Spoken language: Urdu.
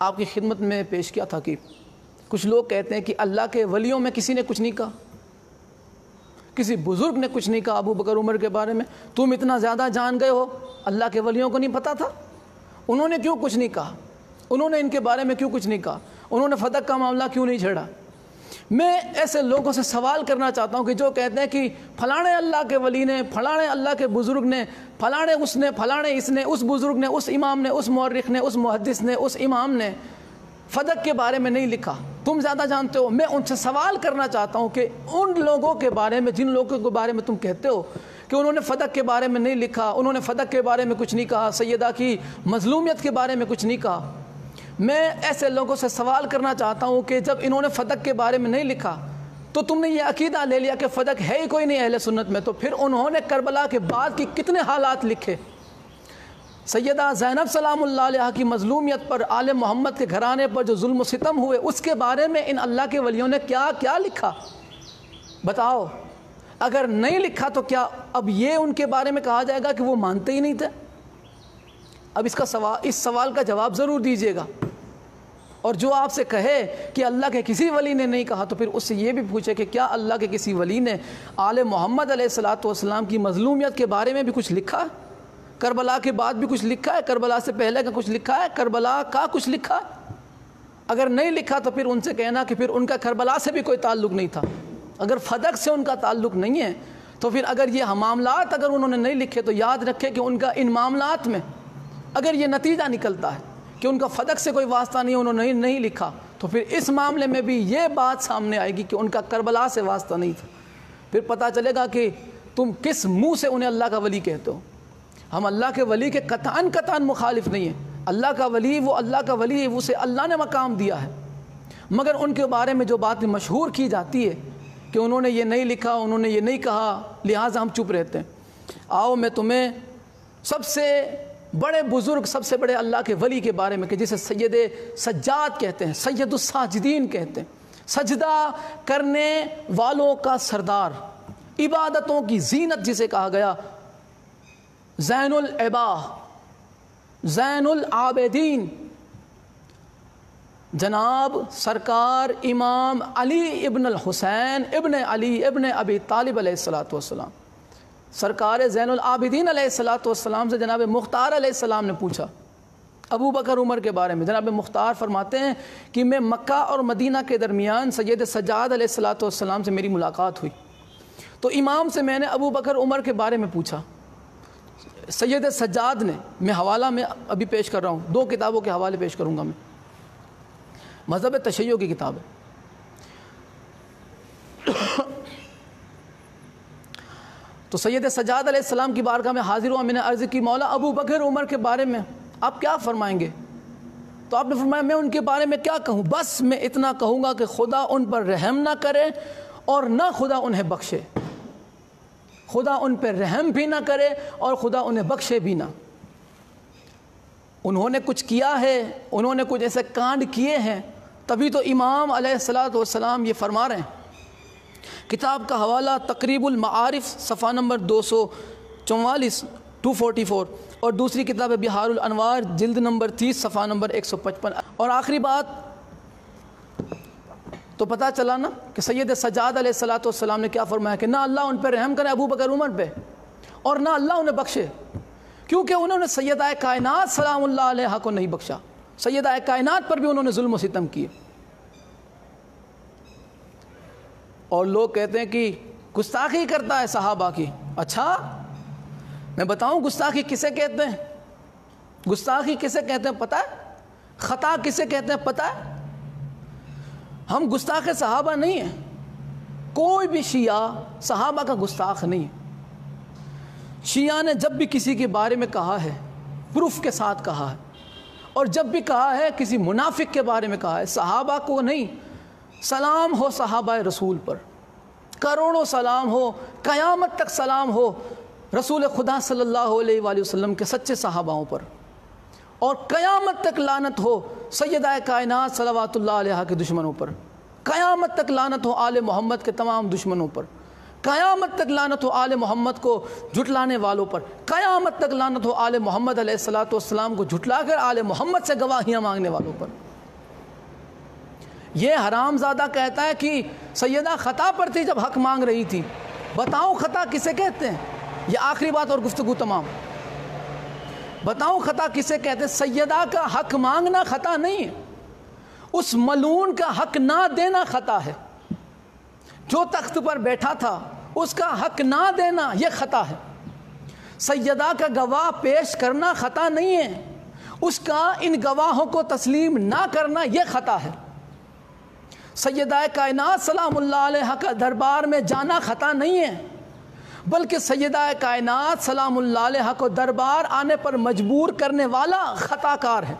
آپ کی خدمت میں پیش کیا تھا کہ کچھ لوگ کہتے ہیں کہ اللہ کے ولیوں میں کسی نے کچھ نہیں کہا، کسی بزرگ نے کچھ نہیں کہا ابو بکر عمر کے بارے میں، تم اتنا زیادہ جان گئے ہو، اللہ کے ولیوں کو نہیں پتہ تھا؟ انہوں نے کیوں کچھ نہیں کہا؟ انہوں نے ان کے بارے میں کیوں کچھ نہیں کہا؟ انہوں نے فتح کا معاملہ کیوں نہیں چھیڑا؟ میں ایسے لوگوں سے سوال کرنا چاہتا ہوں کہ جو کہتے ہیں کہ فلانے اللہ کے ولی نے، فلانے اللہ کے بزرگ نے، فلانے اس نے، فلانے اس نے، اس بزرگ نے، اس امام نے، اس مورخ نے، اس محدث نے، اس امام نے فدق کے بارے میں نہیں لکھا، تم زیادہ جانتے ہو۔ میں ان سے سوال کرنا چاہتا ہوں کہ ان لوگوں کے بارے میں، جن لوگوں کے بارے میں تم کہتے ہو کہ انہوں نے فدق کے بارے میں نہیں لکھا، انہوں نے فدق کے بارے میں کچھ نہیں کہا، سیدہ کی مظلومیت کے بارے میں کچھ نہیں کہا، میں ایسے لوگوں سے سوال کرنا چاہتا ہوں کہ جب انہوں نے فدق کے بارے میں نہیں لکھا تو تم نے یہ عقیدہ لے لیا کہ فدق ہے ہی کوئی نہیں اہل سنت میں، تو پھر انہوں نے کربلا کے بعد کی کتنے حالات لکھے؟ سیدہ زینب سلام اللہ علیہ کی مظلومیت پر، آل محمد کے گھرانے پر جو ظلم و ستم ہوئے، اس کے بارے میں ان اللہ کے ولیوں نے کیا کیا لکھا؟ بتاؤ۔ اگر نہیں لکھا تو کیا اب یہ ان کے بارے میں کہا جائے گا کہ وہ مانتے ہی نہیں تھے؟ اب اس سوال کا جواب ضرور دیجیے گا۔ اور جو آپ سے کہے کہ اللہ کے کسی ولی نے نہیں کہا تو پھر اس سے یہ بھی پوچھے کہ کیا اللہ کے کسی ولی نے آل محمد علیہ السلام کی مظلومیت کے بارے میں بھی کچھ لکھا ہے؟ کربلا کے بعد بھی کچھ لکھا ہے؟ کربلا سے پہلے کا کچھ لکھا ہے؟ کربلا کا کچھ لکھا ہے؟ اگر نہیں لکھا تو پھر ان سے کہنا کہ پھر ان کا کربلا سے بھی کوئی تعلق نہیں تھا۔ اگر فدق سے ان کا تعلق نہیں ہے تو پھر اگر یہ معاملات اگر انہوں نے نہیں لکھے تو یاد رکھے کہ ان کا ان معاملات میں اگر یہ نتیجہ نکلتا ہے کہ ان کا فدق سے کوئی واسطہ نہیں، انہوں نے نہیں لکھا، تو پھر اس معاملے میں بھی یہ بات سامنے آئے گی کہ ان کا کربلا سے واسطہ نہیں تھا۔ پھر پتہ چلے گا کہ تم کس منہ سے انہیں اللہ کا ولی کہتے ہو۔ ہم اللہ کے ولی کے قطعاً مخالف نہیں ہیں۔ اللہ کا ولی وہ اللہ کا ولی ہے، اسے اللہ نے مقام دیا ہے، مگر ان کے بارے میں جو بات مشہور کی جاتی ہے کہ انہوں نے یہ نہیں لکھا، انہوں نے یہ نہیں کہا، لہٰذا ہم چپ رہتے ہیں۔ آؤ میں تمہیں سب سے بڑے بزرگ، سب سے بڑے اللہ کے ولی کے بارے میں کہ جسے سید سجاد کہتے ہیں، سید الساجدین کہتے ہیں، سجدہ کرنے والوں کا سردار، عبادتوں کی زینت جسے کہا گیا، زین العبا، زین العابدین، جناب سرکار امام علی ابن الحسین ابن علی ابن ابی طالب علیہ السلام، سرکار زین العابدین علیہ السلام سے جناب مختار علیہ السلام نے پوچھا ابو بکر عمر کے بارے میں۔ جناب مختار فرماتے ہیں کہ میں مکہ اور مدینہ کے درمیان سید سجاد علیہ السلام سے میری ملاقات ہوئی، تو امام سے میں نے ابو بکر عمر کے بارے میں پوچھا۔ سید سجاد نے، میں حوالہ میں ابھی پیش کر رہا ہوں، 2 کتابوں کے حوالے پیش کروں گا میں، مذہب تشیع کی کتاب ہے۔ تو سید سجاد علیہ السلام کی بارگاہ میں حاضر ہوا، میں نے عرض کی مولا ابو بکر عمر کے بارے میں آپ کیا فرمائیں گے؟ تو آپ نے فرمایا میں ان کے بارے میں کیا کہوں، بس میں اتنا کہوں گا کہ خدا ان پر رحم نہ کرے اور نہ خدا انہیں بخشے، خدا ان پر رحم بھی نہ کرے اور خدا انہیں بخشے بھی نہ۔ انہوں نے کچھ کیا ہے، انہوں نے کچھ ایسے کانڈ کیے ہیں، تبھی تو امام علیہ السلام یہ فرما رہے ہیں۔ کتاب کا حوالہ تقریب المعارف صفحہ نمبر 244 244، اور دوسری کتاب ہے بہار الانوار جلد نمبر 30 صفحہ نمبر 155۔ اور آخری بات تو پتہ چلا نا کہ سید سجاد علیہ السلام نے کیا فرمایا کہ نہ اللہ ان پہ رحم کرے ابو بکر عمر پہ، اور نہ اللہ انہیں بخشے، کیونکہ انہوں نے سیدہ کائنات سلام اللہ علیہ کو نہیں بخشا، سیدہ کائنات پر بھی انہوں نے ظلم و ستم کیے۔ اور لوگ کہتے ہیں کہ گستاخی کرتا ہے صحابہ کی۔ اچھا میں بتاؤں گستاخی کسے کہتے ہیں؟ گستاخی کسے کہتے ہیں پتہ ہے؟ خطا کسے کہتے ہیں پتہ ہے؟ ہم گستاخ صحابہ نہیں ہیں، کوئی بھی شیعہ صحابہ کا گستاخ نہیں ہے۔ شیعہ نے جب بھی کسی کے بارے میں کہا ہے پروف کے ساتھ کہا ہے، اور جب بھی کہا ہے کسی منافق کے بارے میں کہا ہے، صحابہ کو نہیں۔ سلام ہو صحابہ رسول پر، کروڑوں سلام ہو، قیامت تک سلام ہو رسول خدا صلی اللہ علیہ وآلہ وسلم کے سچے صحاباؤں پر، اور قیامت تک لعنت ہو سیدہ کائنات صلوات اللہ علیہ کے دشمنوں پر، قیامت تک لعنت ہو آل محمد کے تمام دشمنوں پر، قیامت تک لعنت ہو آل محمد کو جھٹلانے والوں پر، قیامت تک لعنت ہو آل محمد علیہ السلام کو جھٹلا کر آل محمد سے گواہیاں مانگنے والوں پر۔ یہ حرام زادہ کہتا ہے کہ سیدہ خطا پر تھی جب حق مانگ رہی تھی. بتاؤ خطا کسے کہتے ہیں؟ یہ آخری بات اور گفتگو تمام. بتاؤ خطا کسے کہتے ہیں؟ سیدہ کا حق مانگنا خطا نہیں ہے، اس ملعون کا حق نہ دینا خطا ہے. جو تخت پر بیٹھا تھا اس کا حق نہ دینا یہ خطا ہے. سیدہ کا گواہ پیش کرنا خطا نہیں ہے، اس کا ان گواہوں کو تسلیم نہ کرنا یہ خطا ہے. سیدہ کائنات سلام اللہ علیہ کا دربار میں جانا خطا نہیں ہے، بلکہ سیدہ کائنات سلام اللہ علیہ کو دربار آنے پر مجبور کرنے والا خطا کار ہے.